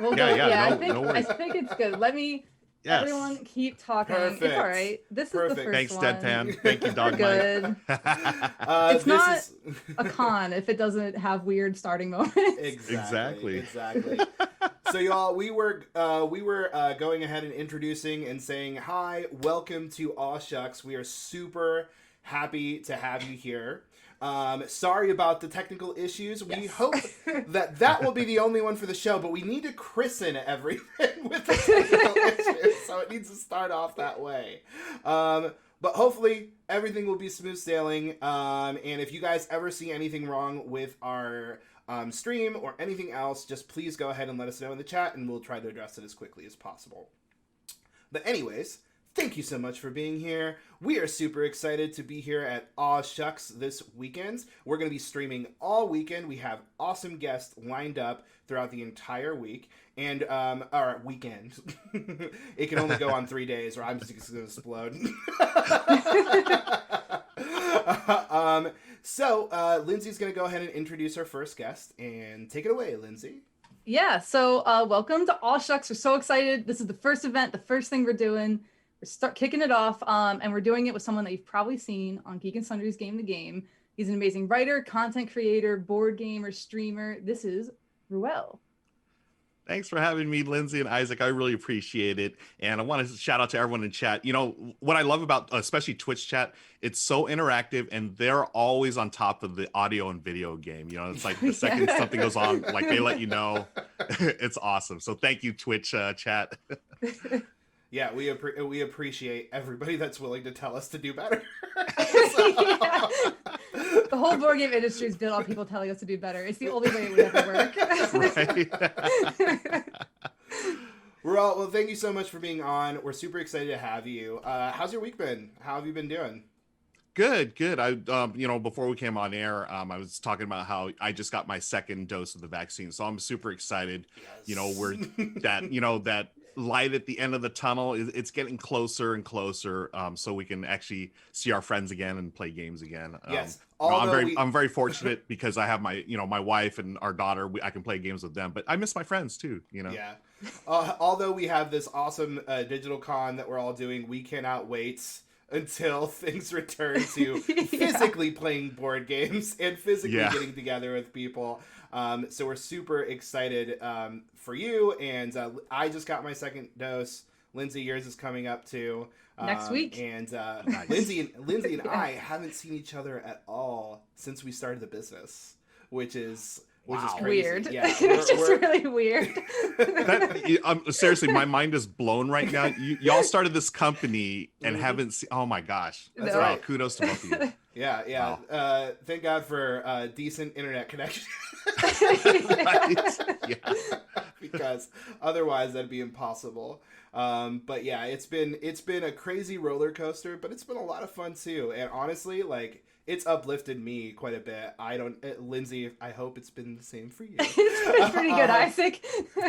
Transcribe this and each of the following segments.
We'll Yeah, go. yeah, Yeah, no I worries. think it's good. Let me. Yes. Everyone, keep talking. Perfect. It's all right. This is the Perfect. first Thanks, one. Deadpan. Thank you, We're Dog good. Mike. It's This not is a con if it doesn't have weird starting moments. exactly. So y'all, we were going ahead and introducing and saying hi, welcome to Aw Shucks. We are super happy to have you here. Sorry about the technical issues. We hope that will be the only one for the show, but we need to christen everything with the technical issues, so it needs to start off that way. But hopefully everything will be smooth sailing. And if you guys ever see anything wrong with our stream or anything else, just please go ahead and let us know in the chat, and we'll try to address it as quickly as possible. But anyways, thank you so much for being here. We are super excited to be here at Aw Shucks this weekend. We're going to be streaming all weekend. We have awesome guests lined up throughout the entire week. And, or weekend. It can only go on 3 days or I'm just going to explode. So, Lindsay's going to go ahead and introduce our first guest. And take it away, Lindsay. Yeah, so welcome to Aw Shucks. We're so excited. This is the first event, the first thing we're doing. We're kicking it off, and we're doing it with someone that you've probably seen on Geek and Sundry's Game to Game. He's an amazing writer, content creator, board gamer, streamer. This is Ruel. Thanks for having me, Lindsay and Isaac. I really appreciate it. And I want to shout out to everyone in chat. You know, what I love about especially Twitch chat, it's so interactive and they're always on top of the audio and video game. You know, it's like the second something goes on, like they let you know. It's awesome. So thank you, Twitch chat. Yeah, we appreciate everybody that's willing to tell us to do better. Yeah. The whole board game industry is built on people telling us to do better. It's the only way it would ever work. Right. Ruel, well, thank you so much for being on. We're super excited to have you. How's your week been? How have you been doing? Good. I, you know, before we came on air, I was talking about how I just got my second dose of the vaccine. So I'm super excited. Yes. You know, we're that light at the end of the tunnel, it's getting closer and closer, so we can actually see our friends again and play games again. Yes. I'm very fortunate because I have my wife and our daughter. I can play games with them, but I miss my friends too, you know. Yeah. Although we have this awesome digital con that we're all doing, we cannot wait until things return to physically playing board games and physically getting together with people. So we're super excited for you. And I just got my second dose. Lindsay, yours is coming up too. Next week. And Lindsay and I haven't seen each other at all since we started the business, which is crazy. Weird. Yeah, it's just really weird. Seriously, my mind is blown right now. Y'all started this company and haven't seen. Oh my gosh! That's right. Kudos to both of you. Yeah. Wow. Thank God for decent internet connection. Yeah. Because otherwise that'd be impossible. But yeah, it's been a crazy roller coaster, but it's been a lot of fun too. And honestly, like, it's uplifted me quite a bit. Lindsay, I hope it's been the same for you. It's been pretty good, Isaac.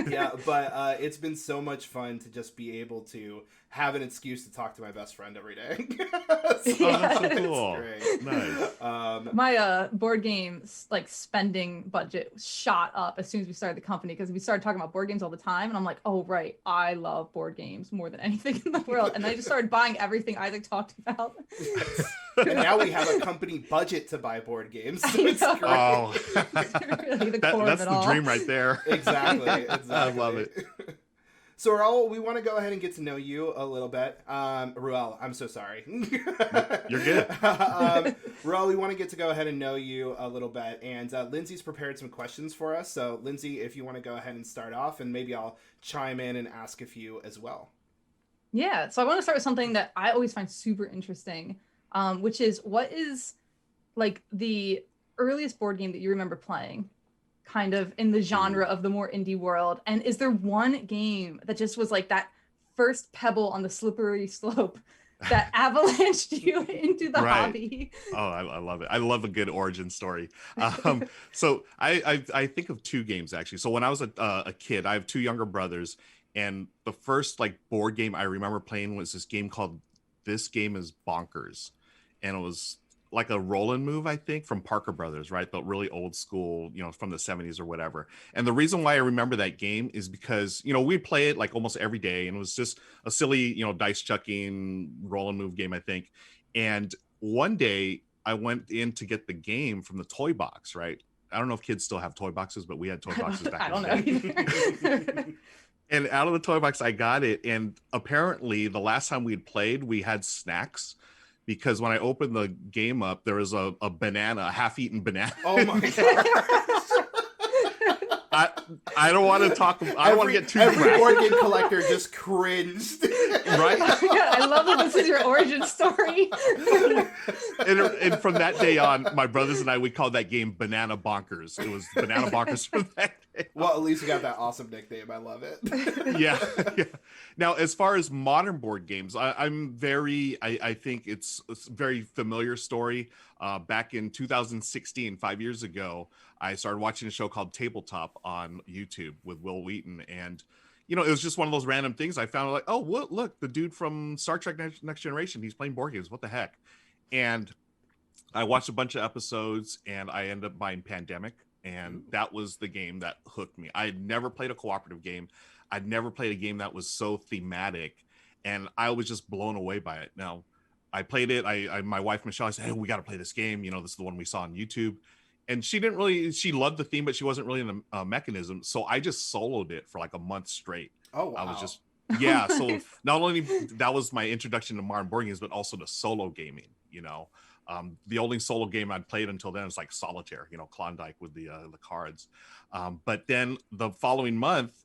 Yeah, but it's been so much fun to just be able to have an excuse to talk to my best friend every day. That's so cool. Great. Nice. My board game spending budget shot up as soon as we started the company because we started talking about board games all the time, and I'm like, oh right, I love board games more than anything in the world, and I just started buying everything Isaac talked about. And now we have a company budget to buy board games. So it's great. Oh, Really the core that's of it the all. dream right there. Exactly. I love it. So Ruel, we want to go ahead and get to know you a little bit. Ruel, I'm so sorry. You're good. Ruel, we want to go ahead and know you a little bit. And Lindsay's prepared some questions for us. So Lindsay, if you want to go ahead and start off, and maybe I'll chime in and ask a few as well. Yeah, so I want to start with something that I always find super interesting, which is what is like the earliest board game that you remember playing, kind of in the genre of the more indie world? And is there one game that just was like that first pebble on the slippery slope that avalanched you into the hobby? Oh, I love it. I love a good origin story. So I think of two games actually. So when I was a kid, I have two younger brothers, and the first like board game I remember playing was this game called This Game Is Bonkers. And it was like a roll-in move, I think, from Parker Brothers, right? The really old school, from the 70s or whatever. And the reason why I remember that game is because, we'd play it like almost every day, and it was just a silly, dice chucking roll-in move game, I think. And one day I went in to get the game from the toy box, right? I don't know if kids still have toy boxes, but we had toy boxes back in the day. And out of the toy box, I got it. And apparently the last time we'd played, we had snacks, because when I opened the game up, there was a banana, a half-eaten banana. Oh my god! I don't want to talk. I don't want to get too. Every board game collector just cringed, right? Yeah, I love that this is your origin story. and from that day on, my brothers and I, we called that game Banana Bonkers. It was Banana Bonkers from that day. Well, at least you got that awesome nickname. I love it. Yeah. Now, as far as modern board games, I'm very. I think it's a very familiar story. Back in 2016, 5 years ago, I started watching a show called Tabletop on YouTube with Will Wheaton. And, it was just one of those random things. I found like, oh, look, the dude from Star Trek Next Generation, he's playing board games. What the heck? And I watched a bunch of episodes, and I ended up buying Pandemic. And that was the game that hooked me. I had never played a cooperative game. I'd never played a game that was so thematic. And I was just blown away by it. Now, I played it. My wife, Michelle, I said, hey, we got to play this game. This is the one we saw on YouTube. And she loved the theme, but she wasn't really in the mechanism. So I just soloed it for like a month straight. Oh, wow. I was just, yeah. So not only that was my introduction to modern board games, but also to solo gaming, the only solo game I'd played until then was like Solitaire, Klondike with the cards. But then the following month,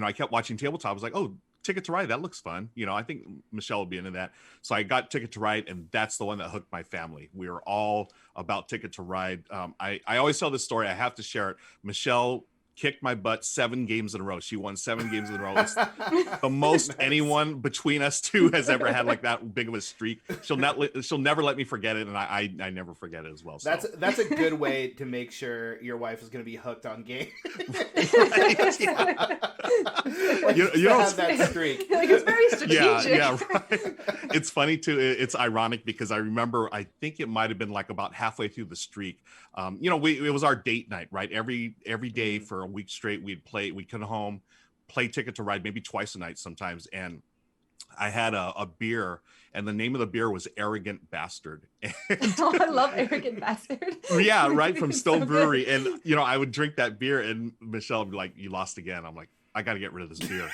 I kept watching Tabletop. I was like, oh, Ticket to Ride, that looks fun. I think Michelle would be into that. So I got Ticket to Ride, and that's the one that hooked my family. We were all about Ticket to Ride. I always tell this story. I have to share it. Michelle kicked my butt 7 games in a row. She won 7 games in a row. It's the most anyone between us two has ever had like that big of a streak. She'll never let me forget it, and I never forget it as well. So. That's a good way to make sure your wife is going to be hooked on games. Right, yeah. You don't have that streak. Like, it's very strategic. Yeah, right. It's funny too. It's ironic because I remember, I think it might have been like about halfway through the streak. It was our date night, right? Every day for a week straight, we'd come home, play Ticket to Ride, maybe twice a night sometimes. And I had a beer, and the name of the beer was Arrogant Bastard. Oh, I love Arrogant Bastard. Yeah, right, from Stone So Brewery. good. And, I would drink that beer, and Michelle would be like, you lost again. I'm like, I got to get rid of this beer,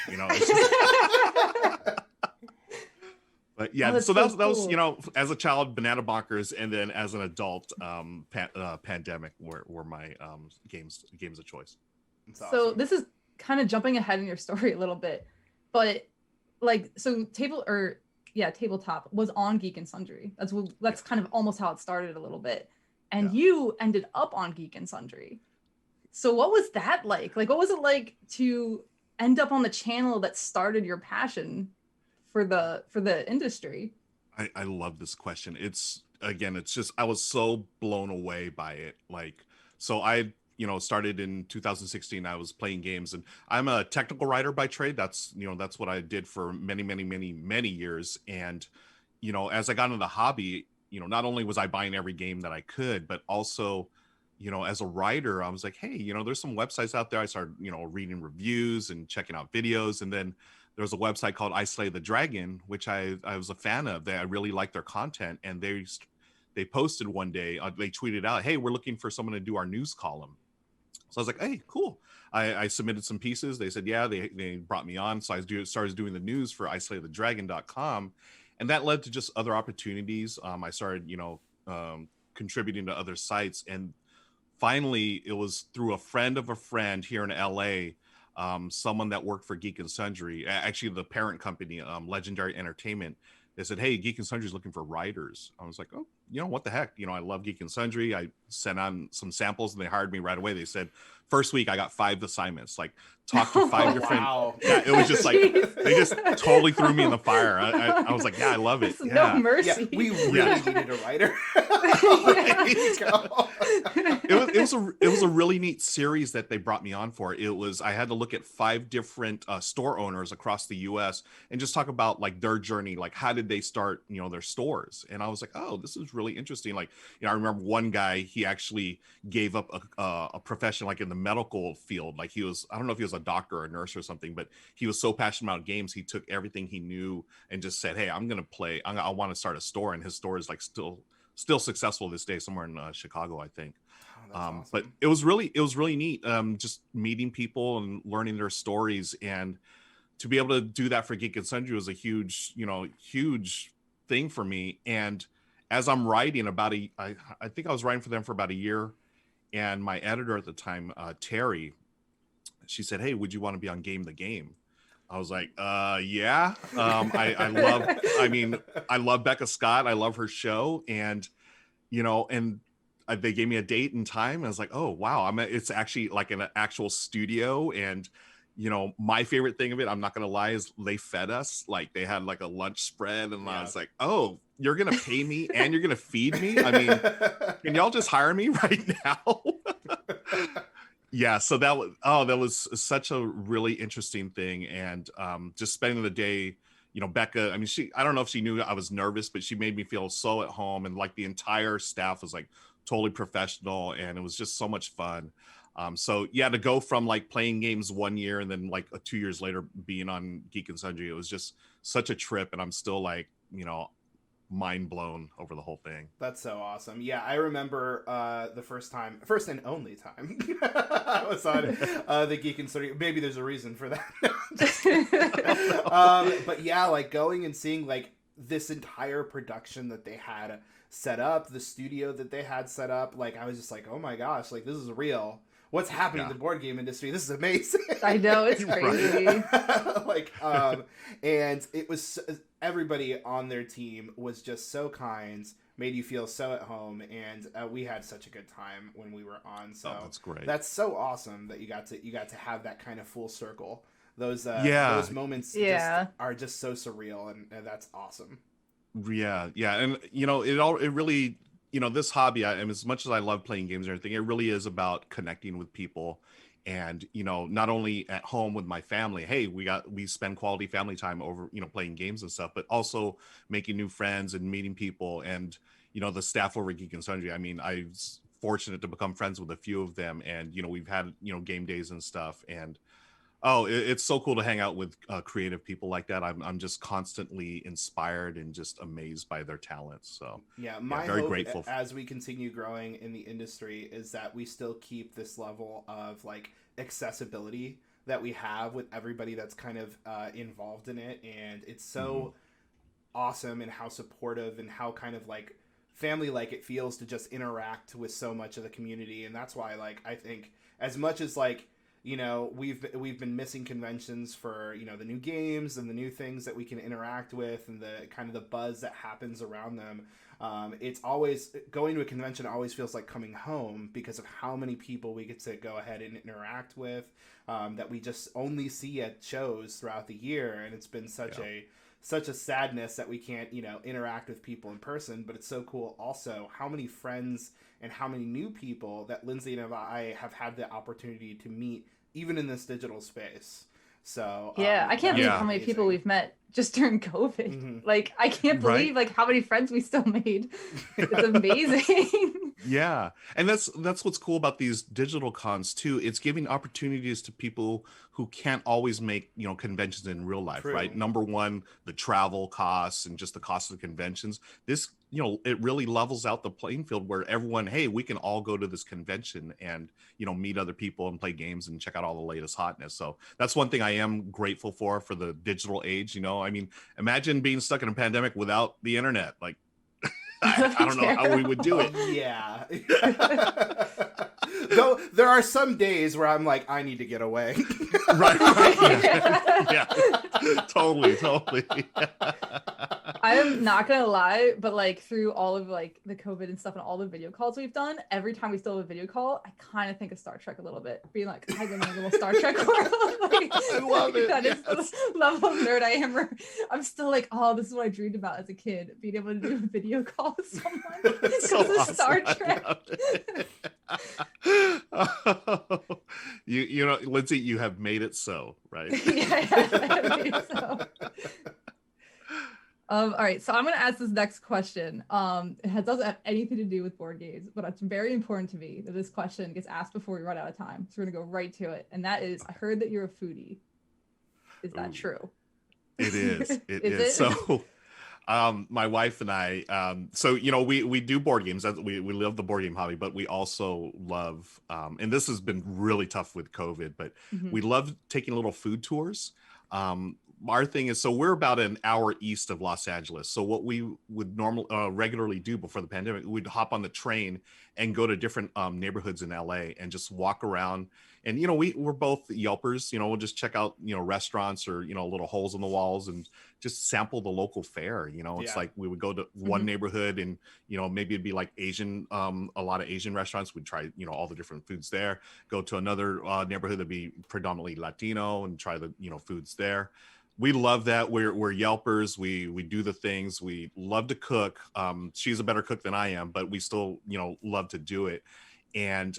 But yeah, so that was, as a child, Banana Bonkers, and then as an adult, Pandemic were my games of choice. So Awesome. this is kind of jumping ahead in your story a little bit, but Tabletop was on Geek and Sundry. That's kind of almost how it started a little bit, and you ended up on Geek and Sundry. So what was that like? Like, what was it like to end up on the channel that started your passion for the industry? I love this question. It's just, I was so blown away by it. Like, so I started in 2016. I was playing games, and I'm a technical writer by trade. That's what I did for many years. And as I got into the hobby, not only was I buying every game that I could, but also as a writer, I was like, hey, there's some websites out there. I started reading reviews and checking out videos, and then there was a website called I Slay the Dragon, which I was a fan of. I really liked their content, and they posted one day, they tweeted out, hey, we're looking for someone to do our news column. So I was like, hey, cool. I submitted some pieces. They said, yeah, they brought me on. So I started doing the news for islaythedragon.com. And that led to just other opportunities. I started, contributing to other sites. And finally, it was through a friend of a friend here in LA, someone that worked for Geek and Sundry, actually the parent company, Legendary Entertainment. They said, hey, Geek and Sundry is looking for writers. I was like, oh, what the heck? I love Geek and Sundry. I sent on some samples, and they hired me right away. They said, first week I got 5 assignments, like talk to 5 different. Wow. Yeah, it was just like they just totally threw me in the fire. I was like, yeah, I love it. There's no mercy. Yeah, we really needed a writer. It was a really neat series that they brought me on for. I had to look at 5 different store owners across the U.S. and just talk about like their journey, like how did they start, their stores. And I was like, oh, this is really interesting. Like, I remember one guy, he actually gave up a profession like in the medical field. Like I don't know if he was a doctor or a nurse or something, but he was so passionate about games. He took everything he knew and just said, hey, I'm going to play. I want to start a store. And his store is like still successful this day, somewhere in Chicago, I think. Awesome. But it was really neat. Just meeting people and learning their stories, and to be able to do that for Geek and Sundry was a huge thing for me. And as I'm writing I think I was writing for them for about a year, and my editor at the time, Terry, she said, hey, would you want to be on Game the Game? I was like, yeah. I love Becca Scott. I love her show. And, they gave me a date and time. And I was like, oh, wow. It's actually like an actual studio. And, my favorite thing of it, I'm not going to lie, is they fed us. Like they had like a lunch spread. And I was like, oh, you're going to pay me and you're going to feed me? I mean, can y'all just hire me right now? Yeah, so that was such a really interesting thing. And just spending the day, Becca, I mean, I don't know if she knew I was nervous, but she made me feel so at home, and like the entire staff was like totally professional, and it was just so much fun. So yeah, to go from like playing games 1 year and then like 2 years later being on Geek and Sundry, it was just such a trip, and I'm still like, mind blown over the whole thing. That's so awesome. Yeah, I remember the first and only time I was on the Geek and Sundry. Maybe there's a reason for that. But yeah, like going and seeing like this entire production that they had set up, the studio that they had set up, like I was just like, oh my gosh, like this is real. What's happening in the board game industry? This is amazing. I know, it's crazy. And it was, everybody on their team was just so kind, made you feel so at home, and we had such a good time when we were on. So that's great. That's so awesome that you got to have that kind of full circle. Those moments are just so surreal, and that's awesome. Yeah, and it really. This hobby, as much as I love playing games and everything, it really is about connecting with people. And, not only at home with my family, hey, we spend quality family time over, playing games and stuff, but also making new friends and meeting people. And, the staff over at Geek and Sundry, I mean, I was fortunate to become friends with a few of them. And, we've had, game days and stuff. And, it's so cool to hang out with creative people like that. I'm just constantly inspired and just amazed by their talents. So my very hope grateful as we continue growing in the industry is that we still keep this level of like accessibility that we have with everybody that's kind of involved in it. And it's so awesome, and how supportive and how kind of like family like it feels to just interact with so much of the community. And that's why, like, I think as much as like, we've been missing conventions for, the new games and the new things that we can interact with, and the kind of the buzz that happens around them. It's always, going to a convention always feels like coming home because of how many people we get to go ahead and interact with, that we just only see at shows throughout the year. And it's been such a sadness that we can't, interact with people in person. But it's so cool also how many friends and how many new people that Lindsay and I have had the opportunity to meet, even in this digital space. So I can't believe how many people we've met just during COVID. Mm-hmm. Like, I can't believe like how many friends we still made. It's amazing. Yeah. And that's what's cool about these digital cons too. It's giving opportunities to people who can't always make, conventions in real life. True. Right? Number one, the travel costs and just the cost of conventions. This, it really levels out the playing field where everyone, hey, we can all go to this convention and, meet other people and play games and check out all the latest hotness. So that's one thing I am grateful for the digital age. I mean, imagine being stuck in a pandemic without the internet. Like, I don't know how we would do it. Yeah. Though there are some days where I'm like, I need to get away. Right. Yeah. Totally. I am not gonna lie, but like through all of like the COVID and stuff and all the video calls we've done, every time we still have a video call, I kind of think of Star Trek a little bit, being like, I live in a little Star Trek world. Like, I love it. That yes. is the level of nerd I am. Where I'm still like, oh, this is what I dreamed about as a kid, being able to do a video call with someone because So of awesome. Star Trek. You know, Lindsay, you have made it so, right? Yeah, I mean, so. All right, so I'm gonna ask this next question. Doesn't have anything to do with board games, but it's very important to me that this question gets asked before we run out of time. So we're gonna go right to it, and that is, I heard that you're a foodie. Is that true? It is. It Is is. it? So, my wife and I, so you know, we do board games. We love the board game hobby, but we also love, and this has been really tough with COVID, but we love taking little food tours. Our thing is, so we're about an hour east of Los Angeles. So what we would regularly do before the pandemic, we'd hop on the train and go to different neighborhoods in LA and just walk around. And, you know, we're both Yelpers, you know, we'll just check out, you know, restaurants or, you know, little holes in the walls and just sample the local fare. You know, it's like we would go to one neighborhood and, you know, maybe it'd be like Asian, a lot of Asian restaurants. We'd try, you know, all the different foods there. Go to another neighborhood that'd be predominantly Latino and try the, you know, foods there. We love that. We're Yelpers. We do the things. We love to cook. She's a better cook than I am, but we still, you know, love to do it. And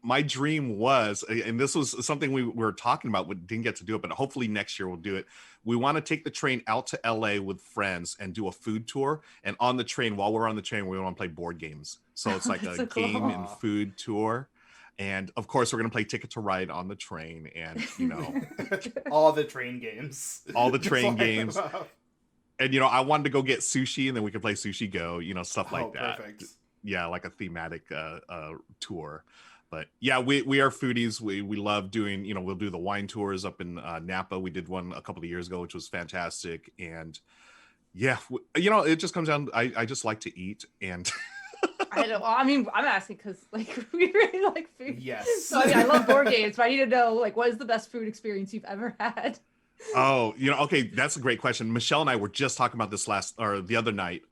my dream was, and this was something we were talking about, we didn't get to do it, but hopefully next year we'll do it. We want to take the train out to LA with friends and do a food tour. And on the train, while we're on the train, we want to play board games. So it's like a game and food tour. And of course, we're going to play Ticket to Ride on the train and, you know, all the train games. All the train games. And, you know, I wanted to go get sushi and then we could play Sushi Go, you know, stuff like that. Perfect. Yeah, like a thematic tour. But yeah, we are foodies. We love doing, you know, we'll do the wine tours up in Napa. We did one a couple of years ago, which was fantastic. And yeah, you know, it just comes down, I just like to eat and... I know. I mean, I'm asking because like we really like food. Yes. So I mean, I love board games, but I need to know like what is the best food experience you've ever had? Oh, you know, okay, that's a great question. Michelle and I were just talking about this the other night.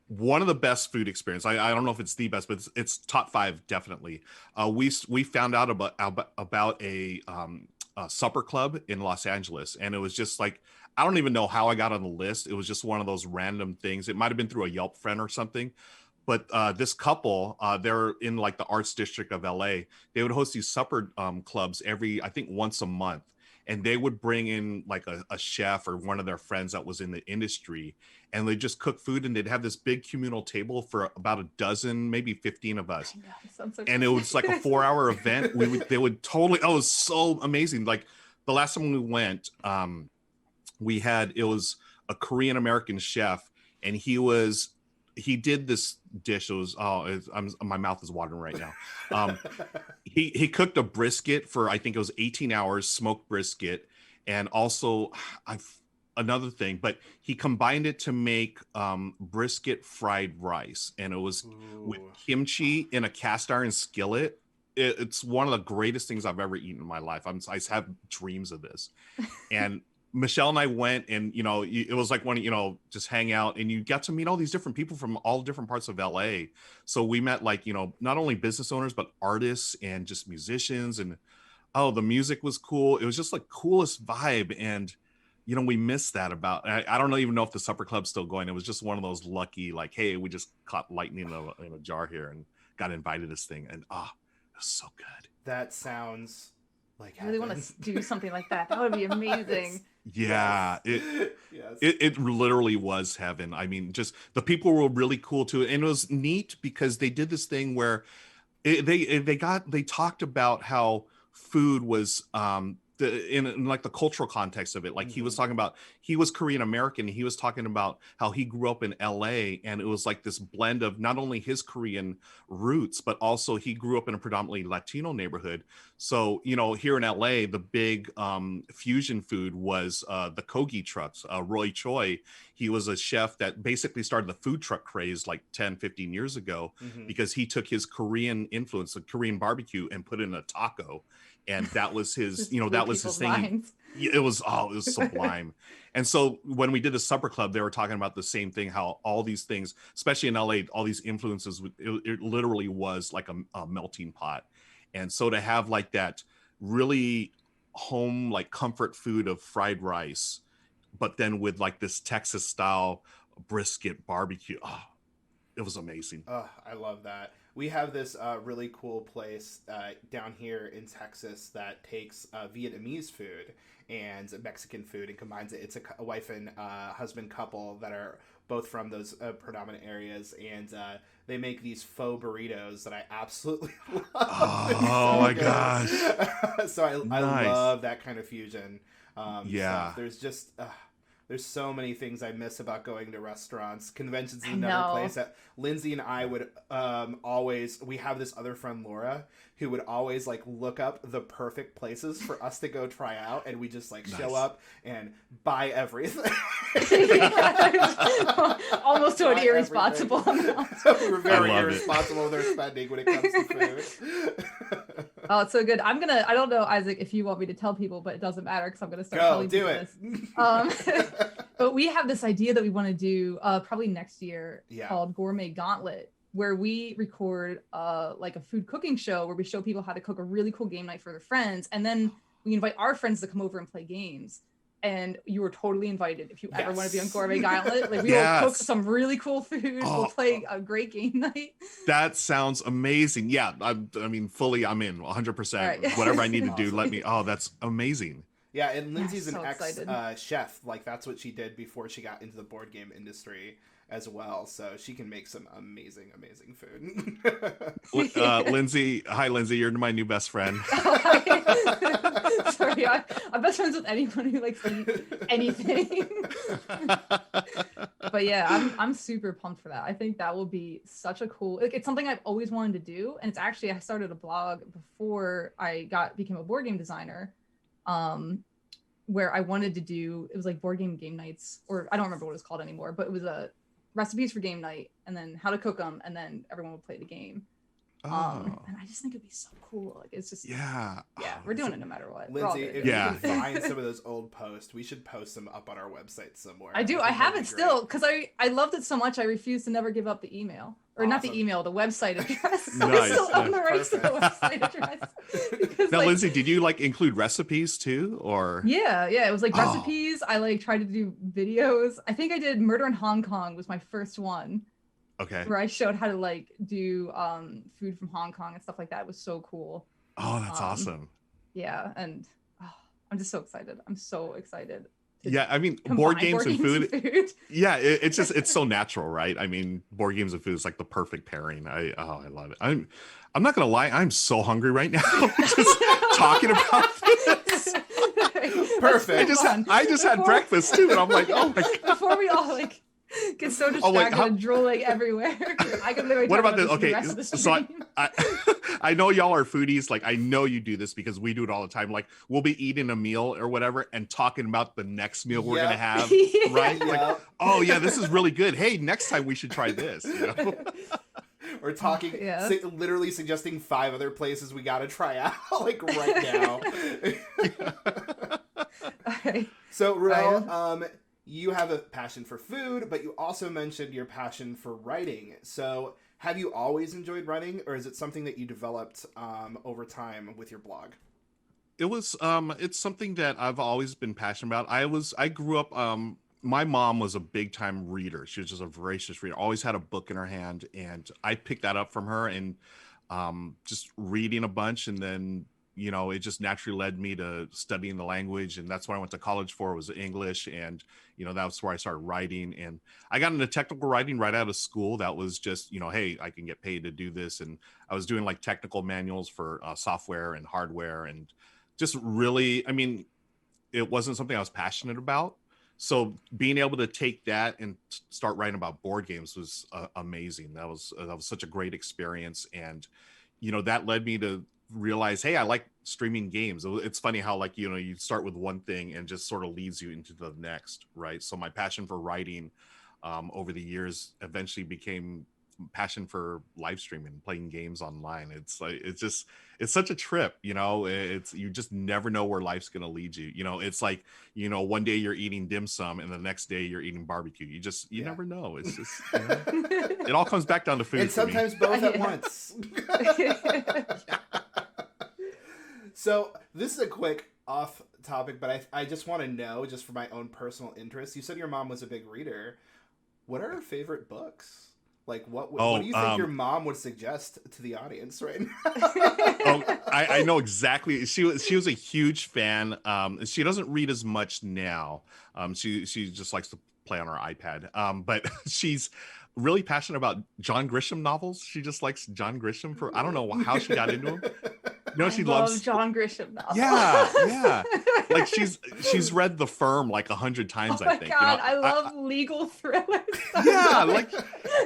One of the best food experience. I don't know if it's the best, but it's top 5 definitely. We found out about a supper club in Los Angeles, and it was just like, I don't even know how I got on the list. It was just one of those random things. It might have been through a Yelp friend or something. But this couple, they're in like the arts district of LA. They would host these supper clubs I think once a month. And they would bring in like a chef or one of their friends that was in the industry. And they'd just cook food and they'd have this big communal table for about a dozen, maybe 15 of us. And it was like a 4-hour event. They would totally, it was so amazing. Like the last time we went, it was a Korean American chef and he did this dish. It was my mouth is watering right now. He cooked a brisket for I think it was 18 hours, smoked brisket, and also another thing. But he combined it to make brisket fried rice, and it was with kimchi in a cast iron skillet. It's one of the greatest things I've ever eaten in my life. I have dreams of this, and. Michelle and I went and, you know, it was like one, you know, just hang out and you got to meet all these different people from all different parts of LA. So we met like, you know, not only business owners, but artists and just musicians. And, the music was cool. It was just like coolest vibe. And, you know, we missed that I don't even know if the supper club's still going. It was just one of those lucky, like, hey, we just caught lightning in a jar here and got invited to this thing. And, it was so good. That sounds like I really want to do something like that. That would be amazing. Yeah, it literally was heaven. I mean, just the people were really cool too, and it was neat because they did this thing where they talked about how food was in like the cultural context of it. Like he was talking about, he was Korean American. He was talking about how he grew up in LA and it was like this blend of not only his Korean roots, but also he grew up in a predominantly Latino neighborhood. So, you know, here in LA, the big fusion food was the Kogi trucks. Roy Choi, he was a chef that basically started the food truck craze like 10, 15 years ago, because he took his Korean influence, the Korean barbecue, and put it in a taco. And that was his, that was his thing. Minds. It was sublime. And so when we did the supper club, they were talking about the same thing, how all these things, especially in LA, all these influences, it literally was like a melting pot. And so to have like that really home, like comfort food of fried rice, but then with like this Texas style brisket barbecue, it was amazing. Oh, I love that. We have this really cool place down here in Texas that takes Vietnamese food and Mexican food and combines it. It's a wife and husband couple that are both from those predominant areas, and they make these faux burritos that I absolutely love. Oh my gosh. So I love that kind of fusion. Yeah. So there's just... there's so many things I miss about going to restaurants. Conventions is another place that Lindsay and I would always... We have this other friend, Laura, who would always like look up the perfect places for us to go try out, and we just like show up and buy everything. Almost to an irresponsible amount. We're very irresponsible with our spending when it comes to food. Oh, it's so good. I don't know, Isaac, if you want me to tell people, but it doesn't matter because I'm going to start telling people this. But we have this idea that we want to do probably next year called Gourmet Gauntlet, where we record like a food cooking show where we show people how to cook a really cool game night for their friends. And then we invite our friends to come over and play games. And you are totally invited if you ever want to be on Gourmet Gauntlet. Like, we will cook some really cool food. We'll play a great game night. That sounds amazing. Yeah, I mean, fully, I'm in 100%. Right. Whatever I need to do, let me. Oh, that's amazing. Yeah, and Lindsay's an ex-chef. Like, that's what she did before she got into the board game industry as well. So she can make some amazing, amazing food. Lindsay, hi, Lindsay. You're my new best friend. Sorry, I'm best friends with anyone who likes to eat anything. But yeah, I'm super pumped for that. I think that will be such a cool... Like, it's something I've always wanted to do. And it's actually... I started a blog before I became a board game designer. Where I wanted to do, it was like board game nights, or I don't remember what it was called anymore, but it was recipes for game night, and then how to cook them, and then everyone would play the game. And I just think it'd be so cool. Like, it's just we're doing it no matter what. Lindsay, if you can find some of those old posts, we should post them up on our website somewhere. I have it still because I loved it so much. I refuse to never give up the email, or not the email, the website address. Nice. Still on the rights to the website address. Now, Lindsay, did you like include recipes too, or? Yeah, it was like recipes. I like tried to do videos. I think I did Murder in Hong Kong was my first one. Okay. Where I showed how to like do food from Hong Kong and stuff like that. It was so cool. Oh, that's awesome. Yeah, and I'm just so excited. I'm so excited. Yeah, I mean, board games and food. Yeah, it's so natural, right? I mean, board games and food is like the perfect pairing. I love it. I'm not gonna lie, I'm so hungry right now. Just talking about this. Perfect. I just had breakfast too, and I'm like, oh my god. Before we all like get so distracted and drooling everywhere. I could literally what about this? Okay, the rest of the so I know y'all are foodies. Like, I know you do this because we do it all the time. Like, we'll be eating a meal or whatever and talking about the next meal we're gonna have, right? Like, oh yeah, this is really good. Hey, next time we should try this. You know? We're talking, literally suggesting 5 other places we gotta try out, like right now. Okay. So, Ruel, you have a passion for food, but you also mentioned your passion for writing. So have you always enjoyed writing, or is it something that you developed over time with your blog? It was, it's something that I've always been passionate about. I grew up, my mom was a big time reader. She was just a voracious reader, always had a book in her hand. And I picked that up from her and just reading a bunch. And then, you know, it just naturally led me to studying the language. And that's what I went to college for, was English. And, you know, that's where I started writing. And I got into technical writing right out of school. That was just, you know, hey, I can get paid to do this. And I was doing like technical manuals for software and hardware, and just really, I mean, it wasn't something I was passionate about. So being able to take that and start writing about board games was amazing. That was such a great experience. And, you know, that led me to realized, hey, I like streaming games. It's funny how, like, you know, you start with one thing and just sort of leads you into the next, right? So my passion for writing over the years eventually became passion for live streaming, playing games online. It's like, it's such a trip, you know. It's, you just never know where life's going to lead you, you know. It's like, you know, one day you're eating dim sum and the next day you're eating barbecue. You never know. It's just, you know, it all comes back down to food, and sometimes both at once. So this is a quick off topic, but I just want to know, just for my own personal interest, you said your mom was a big reader. What are her favorite books? Like, what do you think your mom would suggest to the audience right now? I know exactly. She was a huge fan. She doesn't read as much now. She just likes to play on her iPad. But she's really passionate about John Grisham novels. She just likes John Grisham I don't know how she got into him. You know, she loves John Grisham novels. Yeah. Like she's read The Firm like 100 times, I think. Oh my God, you know, I love legal thrillers. Yeah, like,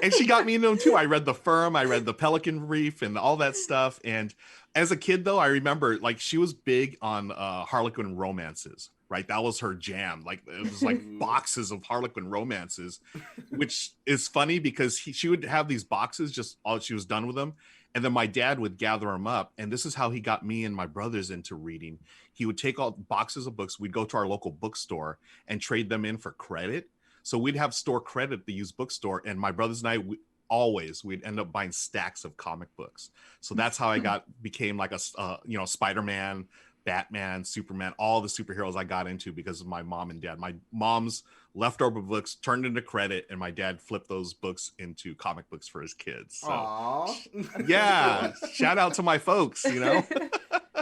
and she got me into them too. I read The Firm, I read The Pelican Brief, and all that stuff. And as a kid, though, I remember, like, she was big on Harlequin romances. Right, that was her jam. Like, it was like boxes of Harlequin romances, which is funny because she would have these boxes just all she was done with them. And then my dad would gather them up. And this is how he got me and my brothers into reading. He would take all boxes of books. We'd go to our local bookstore and trade them in for credit. So we'd have store credit at the used bookstore. And my brothers and I, we'd end up buying stacks of comic books. So that's how I became like a, you know, Spider-Man, Batman, Superman, all the superheroes I got into because of my mom and dad. My mom's leftover books turned into credit, and my dad flipped those books into comic books for his kids. So, aww. Yeah, shout out to my folks, you know.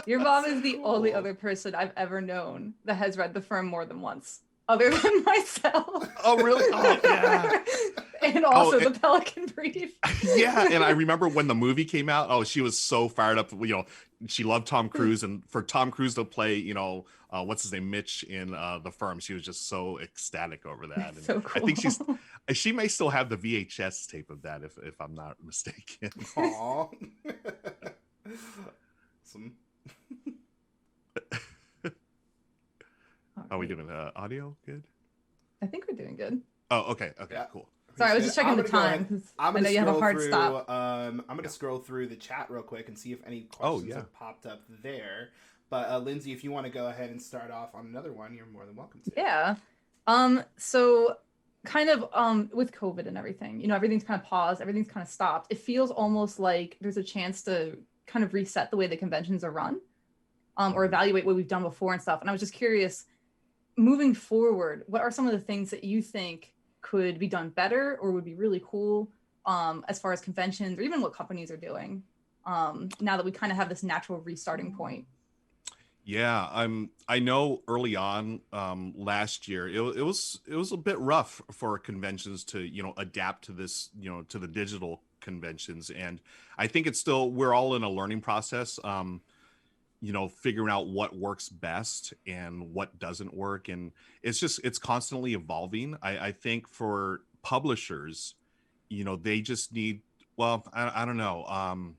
Your mom is the only other person I've ever known that has read The Firm more than once, other than myself. Oh, really? Oh, yeah. And also The Pelican Brief. Yeah, and I remember when the movie came out, she was so fired up. You know, she loved Tom Cruise, and for Tom Cruise to play, you know, what's his name, Mitch in The Firm, she was just so ecstatic over that. And so cool. I think she may still have the VHS tape of that, if I'm not mistaken. Aww. Awesome. Are we doing audio good? I think we're doing good. Oh, okay, Yeah. cool. Sorry, I was just checking the time because I know you have a hard stop. I'm going to scroll through the chat real quick and see if any questions have popped up there. But Lindsay, if you want to go ahead and start off on another one, you're more than welcome to. Yeah. So kind of with COVID and everything, you know, everything's kind of paused, everything's kind of stopped. It feels almost like there's a chance to kind of reset the way the conventions are run, or evaluate what we've done before and stuff. And I was just curious, moving forward, what are some of the things that you think could be done better or would be really cool as far as conventions or even what companies are doing now that we kind of have this natural restarting point? Yeah, I know early on last year it was a bit rough for conventions to, you know, adapt to this, you know, to the digital conventions, and I think we're all in a learning process, you know, figuring out what works best and what doesn't work, and it's constantly evolving. I think for publishers, you know, they just need, well, I don't know.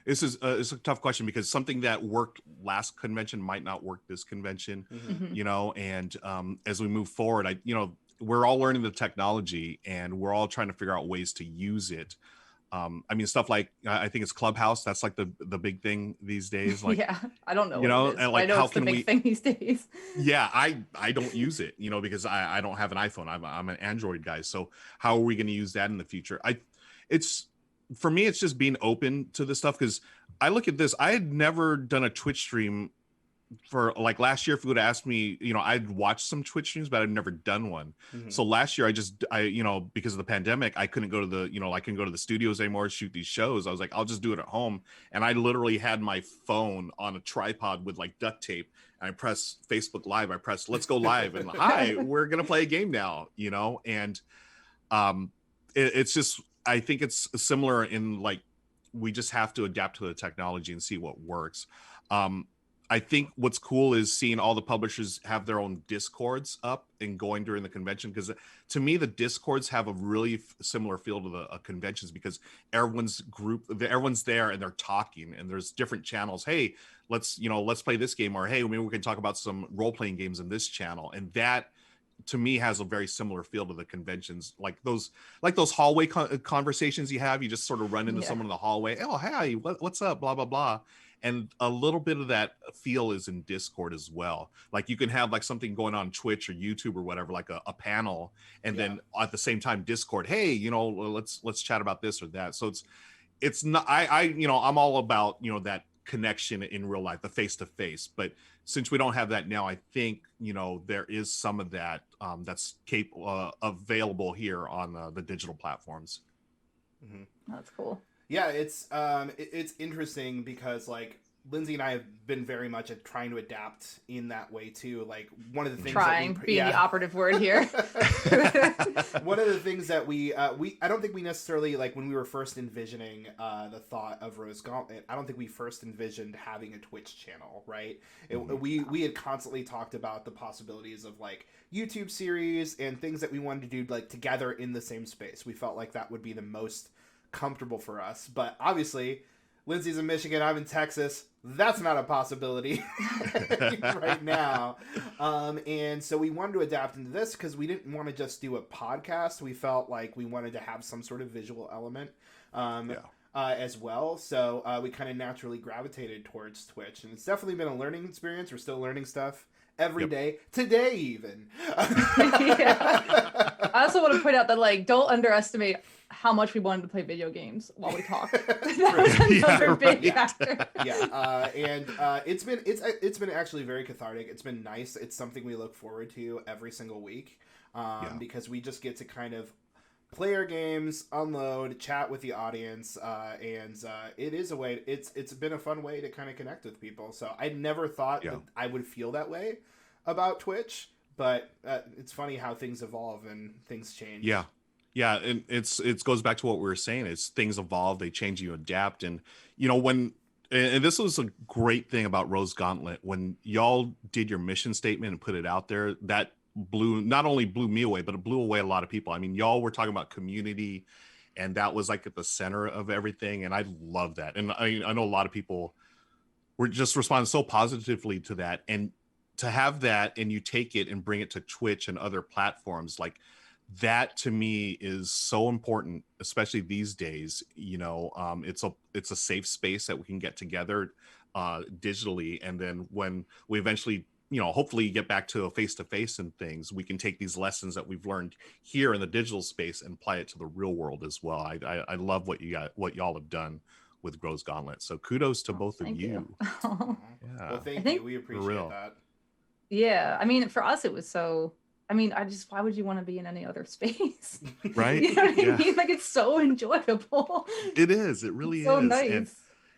It's a tough question because something that worked last convention might not work this convention, you know, and as we move forward, you know, we're all learning the technology and we're all trying to figure out ways to use it. I mean, stuff like, I think it's Clubhouse. That's like the big thing these days. Like, yeah, I don't know. You know, what it is, and like, I know how it's the can big thing these days. Yeah, I don't use it, you know, because I don't have an iPhone. I'm an Android guy. So how are we going to use that in the future? For me, it's just being open to this stuff, because I look at this. I had never done a Twitch stream for, like, last year. If you would have asked me, you know, I'd watched some Twitch streams, but I'd never done one. So last year, I you know, because of the pandemic, I couldn't go to the studios anymore to shoot these shows. I was like, I'll just do it at home. And I literally had my phone on a tripod with like duct tape. And I pressed Facebook Live. I pressed let's go live, and hi, we're gonna play a game now. You know, and it's just, I think it's similar in, like, we just have to adapt to the technology and see what works. I think what's cool is seeing all the publishers have their own Discords up and going during the convention, because to me the Discords have a really similar feel to the conventions, because everyone's there and they're talking, and there's different channels. Hey, let's play this game, or hey, maybe we can talk about some role-playing games in this channel. And that to me has a very similar feel to the conventions, like those hallway conversations you have. You just sort of run into someone in the hallway. Oh, hey, what's up, blah blah blah. And a little bit of that feel is in Discord as well. Like you can have like something going on Twitch or YouTube or whatever, like a panel, and then at the same time Discord, hey, let's chat about this or that. So it's not, I'm all about that connection in real life, the face to face. But since we don't have that now, I think there is some of that that's available here on the digital platforms. Mm-hmm. That's cool. Yeah, it's interesting because like Lindsay and I have been very much trying to adapt in that way too. Like one of the things being the operative word here. One of the things that we I don't think we necessarily, like when we were first envisioning the thought of Rose Gauntlet, I don't think we first envisioned having a Twitch channel, right? We had constantly talked about the possibilities of like YouTube series and things that we wanted to do like together in the same space. We felt like that would be the most comfortable for us, but obviously Lindsay's in Michigan, I'm in Texas. That's not a possibility right now. And so we wanted to adapt into this because we didn't want to just do a podcast. We felt like we wanted to have some sort of visual element as well. So we kind of naturally gravitated towards Twitch, and it's definitely been a learning experience. We're still learning stuff every day, today even. I also want to point out that like don't underestimate how much we wanted to play video games while we talk. That was another big factor. And it's been actually very cathartic. It's been nice. It's something we look forward to every single week because we just get to kind of play our games, unload, chat with the audience, and it is a way. It's been a fun way to kind of connect with people. So I never thought that I would feel that way about Twitch, but it's funny how things evolve and things change. Yeah, and it goes back to what we were saying. It's things evolve, they change, you adapt. And and this was a great thing about Rose Gauntlet, when y'all did your mission statement and put it out there, that not only blew me away, but it blew away a lot of people. I mean, y'all were talking about community, and that was like at the center of everything, and I love that. And I know a lot of people were just responding so positively to that, and to have that and you take it and bring it to Twitch and other platforms, like that to me is so important, especially these days. It's a safe space that we can get together digitally, and then when we eventually hopefully get back to a face-to-face and things, we can take these lessons that we've learned here in the digital space and apply it to the real world as well. I love what y'all have done with Rose Gauntlet, so kudos to both of you. Well, thank you, we appreciate that. Yeah, I mean, for us it was so, why would you want to be in any other space? Right? You know what I mean? Like, it's so enjoyable. It is. It really is. So nice.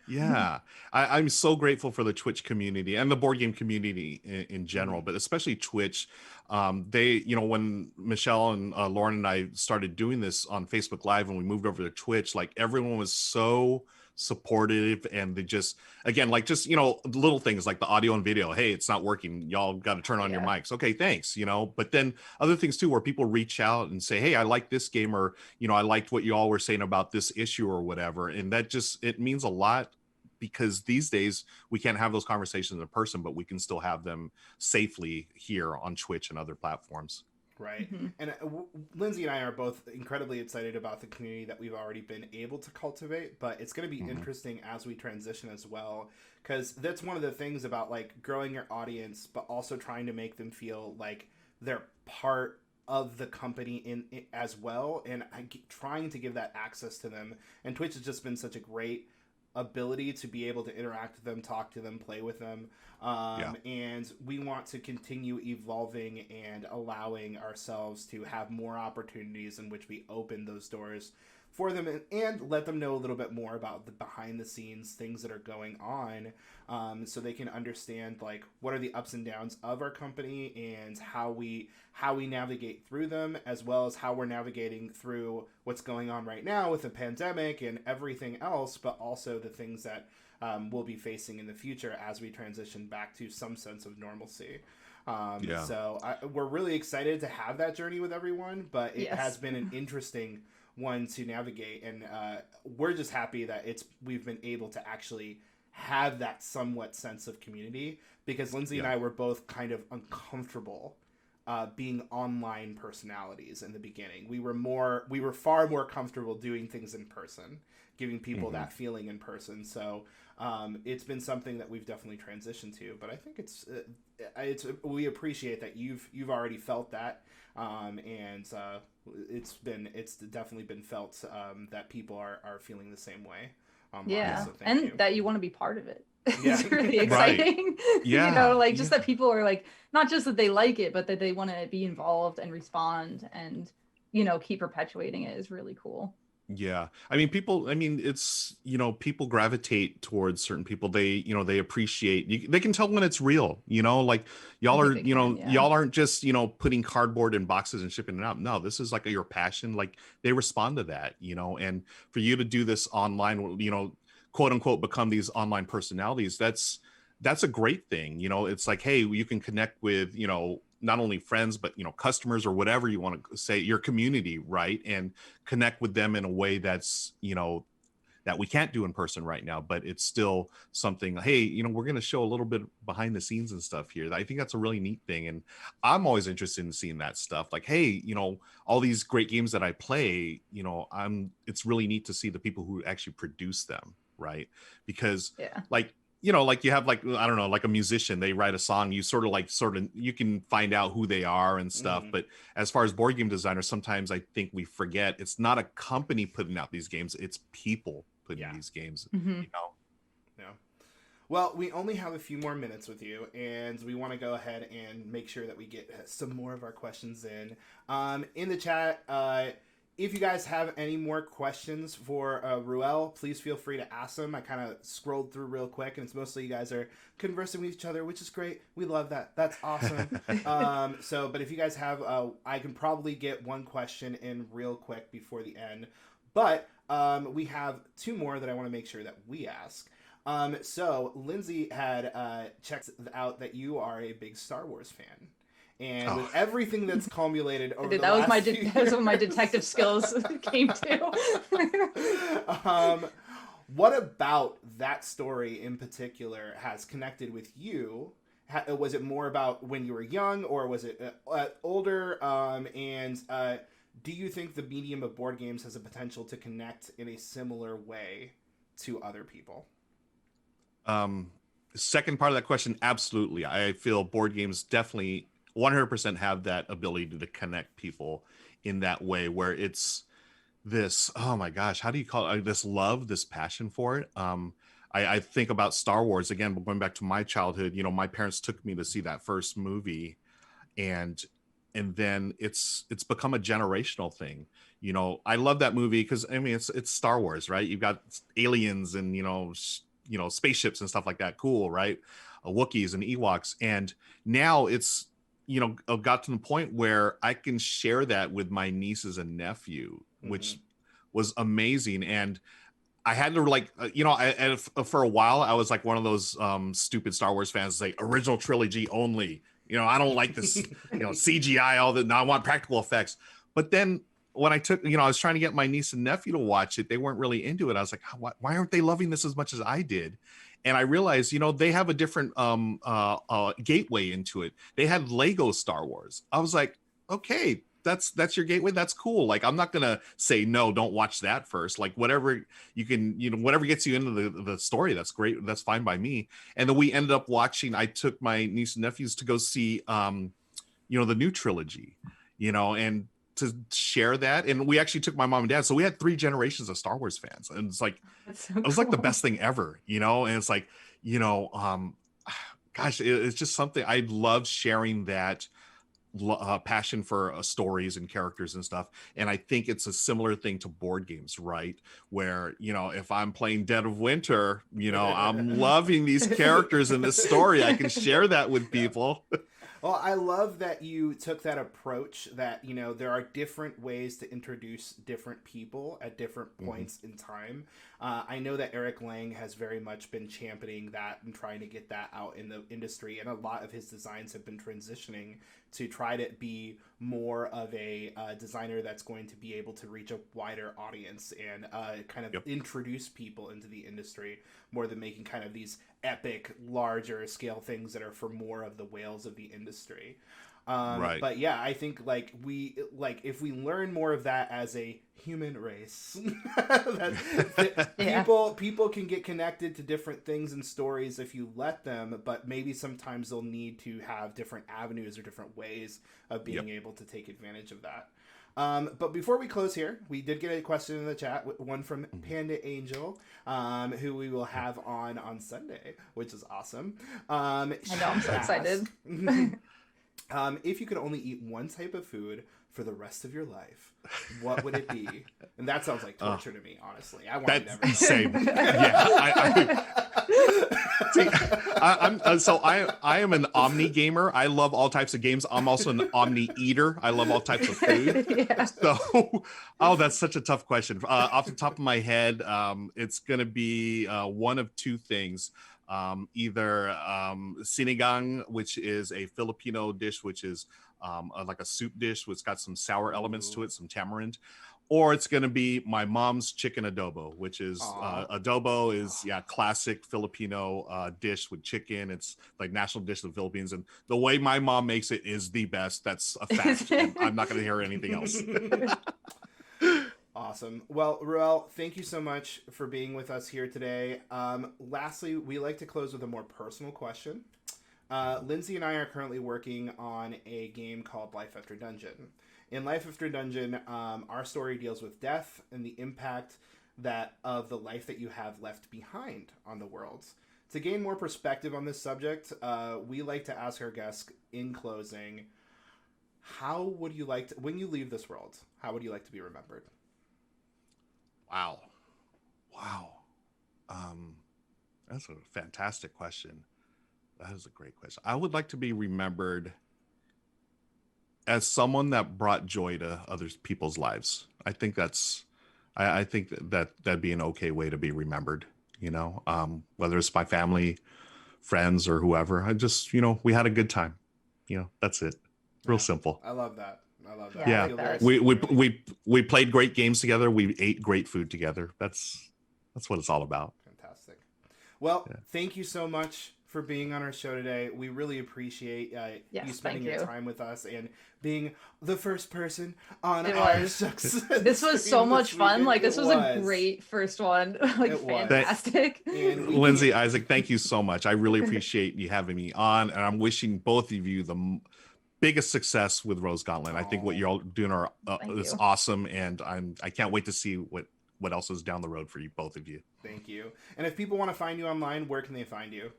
And I'm so grateful for the Twitch community and the board game community in general, but especially Twitch. They, when Michelle and Lauren and I started doing this on Facebook Live and we moved over to Twitch, like everyone was so supportive, and they just, again, like just little things like the audio and video, hey, it's not working, y'all got to turn on your mics, okay, thanks, but then other things too, where people reach out and say, hey, I like this game, or I liked what you all were saying about this issue or whatever, and that just, it means a lot, because these days we can't have those conversations in person, but we can still have them safely here on Twitch and other platforms. Right. Mm-hmm. And Lindsay and I are both incredibly excited about the community that we've already been able to cultivate, but it's going to be interesting as we transition as well, because that's one of the things about like growing your audience, but also trying to make them feel like they're part of the company in as well, and trying to give that access to them. And Twitch has just been such a great ability to be able to interact with them, talk to them, play with them. And we want to continue evolving and allowing ourselves to have more opportunities in which we open those doors for them, and let them know a little bit more about the behind the scenes things that are going on, so they can understand like what are the ups and downs of our company and how we navigate through them, as well as how we're navigating through what's going on right now with the pandemic and everything else, but also the things that we'll be facing in the future as we transition back to some sense of normalcy. So we're really excited to have that journey with everyone, but it has been an interesting one to navigate, and we're just happy that we've been able to actually have that somewhat sense of community, because Lindsay and I were both kind of uncomfortable being online personalities in the beginning. We were far more comfortable doing things in person, giving people that feeling in person. So it's been something that we've definitely transitioned to, but I think it's we appreciate that you've already felt that, and it's definitely been felt that people are feeling the same way online. So thank you. That you want to be part of it. It's really exciting. Yeah. You know, like just that people are like, not just that they like it, but that they want to be involved and respond and, you know, keep perpetuating it is really cool. Yeah. I mean, it's, you know, people gravitate towards certain people. They appreciate, they can tell when it's real, you know, like y'all are, y'all aren't just, you know, putting cardboard in boxes and shipping it out. No, this is like your passion. Like they respond to that, you know, and for you to do this online, you know, quote unquote, become these online personalities, that's a great thing. You know, it's like, hey, you can connect with, you know, not only friends, but, you know, customers or whatever you want to say, your community, right? And connect with them in a way that's, you know, that we can't do in person right now, but it's still something, hey, you know, we're going to show a little bit behind the scenes and stuff here. I think that's a really neat thing. And I'm always interested in seeing that stuff. Like, hey, you know, all these great games that I play, you know, it's really neat to see the people who actually produce them. Right. Because like, you know, like you have like, I don't know, like a musician, they write a song, you sort of you can find out who they are and stuff. But as far as board game designers, sometimes I think we forget it's not a company putting out these games, it's people putting these games, you know? Yeah. Well, we only have a few more minutes with you, and we want to go ahead and make sure that we get some more of our questions in. In the chat, if you guys have any more questions for Ruel, please feel free to ask them. I kind of scrolled through real quick, and it's mostly you guys are conversing with each other, which is great. We love that. That's awesome. But if you guys have, I can probably get one question in real quick before the end. But we have two more that I want to make sure that we ask. So Lindsay had checked out that you are a big Star Wars fan. And with everything that's cumulated over the last few years, that was what my detective skills came to. What about that story in particular has connected with you? Was it more about when you were young, or was it older? Do you think the medium of board games has a potential to connect in a similar way to other people? Second part of that question, absolutely. I feel board games definitely 100% have that ability to connect people in that way, where it's this, oh my gosh, how do you call it? This love, this passion for it. I think about Star Wars again, going back to my childhood, you know, my parents took me to see that first movie, and then it's become a generational thing. You know, I love that movie because I mean, it's Star Wars, right? You've got aliens and, you know, spaceships and stuff like that. Cool. Right. Wookiees and Ewoks. And now it's, you know, got to the point where I can share that with my nieces and nephew, which was amazing. And I had to like, you know, for a while, I was like one of those stupid Star Wars fans, like original trilogy only. You know, I don't like this, you know, CGI, all that. No, I want practical effects. But then when I was trying to get my niece and nephew to watch it, they weren't really into it. I was like, why aren't they loving this as much as I did? And I realized, you know, they have a different gateway into it. They had Lego Star Wars. I was like, okay, that's your gateway. That's cool. Like, I'm not going to say, no, don't watch that first. Like, whatever you can, you know, whatever gets you into the story, that's great. That's fine by me. And then we ended up watching, I took my niece and nephews to go see, you know, the new trilogy, you know, and to share that. And we actually took my mom and dad. So we had 3 generations of Star Wars fans. And it's like, it was like the best thing ever, you know? And it's like, you know, gosh, it's just something I love sharing that passion for stories and characters and stuff. And I think it's a similar thing to board games, right? Where, you know, if I'm playing Dead of Winter, you know, I'm loving these characters in this story. I can share that with people. Well, I love that you took that approach that, you know, there are different ways to introduce different people at different points in time. I know that Eric Lang has very much been championing that and trying to get that out in the industry. And a lot of his designs have been transitioning to try to be more of a designer that's going to be able to reach a wider audience and kind of introduce people into the industry more than making kind of these epic, larger scale things that are for more of the whales of the industry. Right. But yeah, I think if we learn more of that as a human race, people can get connected to different things and stories if you let them, but maybe sometimes they'll need to have different avenues or different ways of being able to take advantage of that. But before we close here, we did get a question in the chat, one from Panda Angel, who we will have on Sunday, which is awesome. I know, I'm so excited. If you could only eat one type of food for the rest of your life, what would it be? And that sounds like torture to me, honestly. I want to never know. Same. Yeah. I am an omni gamer. I love all types of games. I'm also an omni eater. I love all types of food. So, that's such a tough question. Off the top of my head, it's going to be one of two things. Either sinigang, which is a Filipino dish, which is like a soup dish, which got some sour elements to it, some tamarind, or it's going to be my mom's chicken adobo, which is adobo is classic Filipino dish with chicken. It's like national dish of the Philippines, and the way my mom makes it is the best. That's a fact. I'm not going to hear anything else. Awesome. Well, Ruel, thank you so much for being with us here today. Lastly, we like to close with a more personal question. Lindsay and I are currently working on a game called Life After Dungeon. In Life After Dungeon, our story deals with death and the impact of the life that you have left behind on the world. To gain more perspective on this subject, we like to ask our guests in closing, how would you like to, when you leave this world, how would you like to be remembered? Wow. That's a fantastic question. That is a great question. I would like to be remembered as someone that brought joy to other people's lives. I think I think that'd be an okay way to be remembered, you know, whether it's my family, friends, or whoever. I just, you know, we had a good time, you know, that's it. Real simple. I love that. Yeah. We played great games together. We ate great food together. That's what it's all about. Fantastic. Well, thank you so much for being on our show today. We really appreciate you spending your time with us and being the first person on our Shucks. This was so much fun. Like, this was a great first one. Like, fantastic. Lindsay, Isaac, thank you so much. I really appreciate you having me on, and I'm wishing both of you the biggest success with Rose Gauntlet. I think what you're all doing is awesome, and I can't wait to see what else is down the road for you, both of you. Thank you. And if people want to find you online, where can they find you?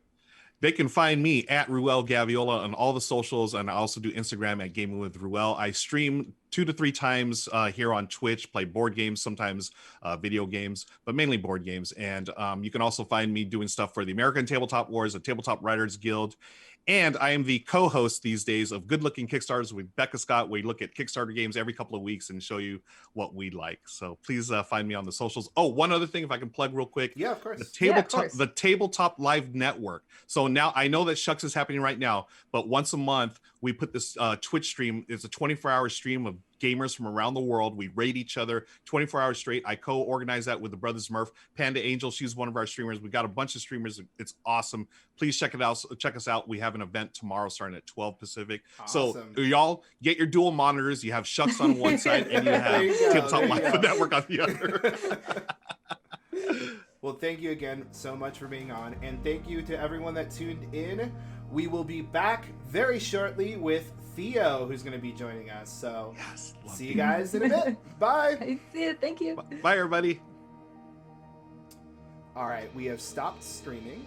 They can find me at Ruel Gaviola on all the socials, and I also do Instagram at Gaming with Ruel. I stream 2 to 3 times here on Twitch, play board games, sometimes video games, but mainly board games. And you can also find me doing stuff for the American Tabletop Wars, the Tabletop Writers Guild. And I am the co-host these days of Good Looking Kickstarters with Becca Scott. We look at Kickstarter games every couple of weeks and show you what we like. So please find me on the socials. Oh, one other thing, if I can plug real quick. Yeah, of course. The Tabletop Live Network. So now I know that Shucks is happening right now, but once a month we put this Twitch stream. It's a 24-hour stream of gamers from around the world. We raid each other 24 hours straight. I co-organize that with the Brothers Murph. Panda Angel, she's one of our streamers. We got a bunch of streamers. It's awesome. Please check it out. Check us out. We have an event tomorrow starting at 12 Pacific. Awesome. So y'all get your dual monitors. You have Shucks on one side and you have Tabletop Live Network on the other. Well, thank you again so much for being on, and thank you to everyone that tuned in. We will be back very shortly with Theo, who's going to be joining us. So see you guys in a bit. Bye. Thank you. Bye, everybody. All right, we have stopped streaming.